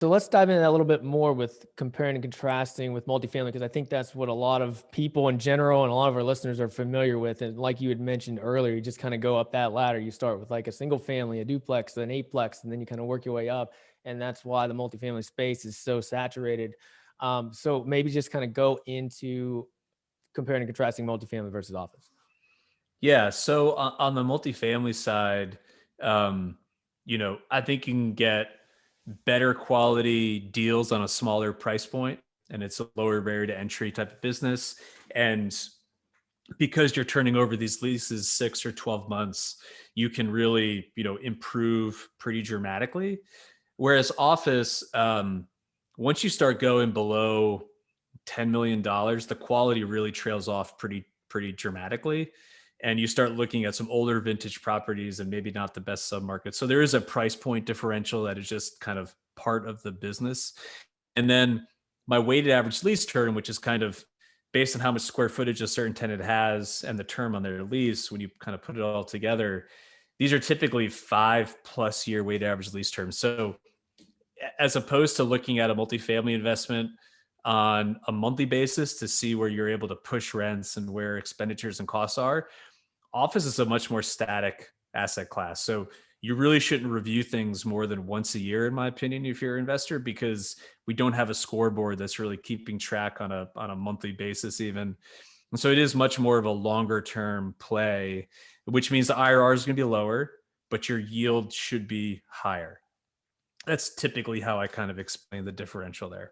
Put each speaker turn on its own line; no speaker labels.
So let's dive into that a little bit more with comparing and contrasting with multifamily, because I think that's what a lot of people in general and a lot of our listeners are familiar with. And like you had mentioned earlier, you just kind of go up that ladder. You start with like a single family, a duplex, then eightplex, and then you kind of work your way up. And that's why the multifamily space is so saturated. So maybe just kind of go into comparing and contrasting multifamily versus office.
Yeah. So on the multifamily side, um, I think you can get better quality deals on a smaller price point, and it's a lower barrier to entry type of business. And because you're turning over these leases 6 or 12 months, you can really, improve pretty dramatically. Whereas office, once you start going below $10 million, the quality really trails off pretty dramatically, and you start looking at some older vintage properties and maybe not the best submarket. So there is a price point differential that is just kind of part of the business. And then my weighted average lease term, which is kind of based on how much square footage a certain tenant has and the term on their lease, when you kind of put it all together, these are typically 5+ year weighted average lease terms. So as opposed to looking at a multifamily investment on a monthly basis to see where you're able to push rents and where expenditures and costs are, office is a much more static asset class. So you really shouldn't review things more than once a year, in my opinion, if you're an investor, because we don't have a scoreboard that's really keeping track on a monthly basis even. And so it is much more of a longer term play, which means the IRR is going to be lower, but your yield should be higher. That's typically how I kind of explain the differential there.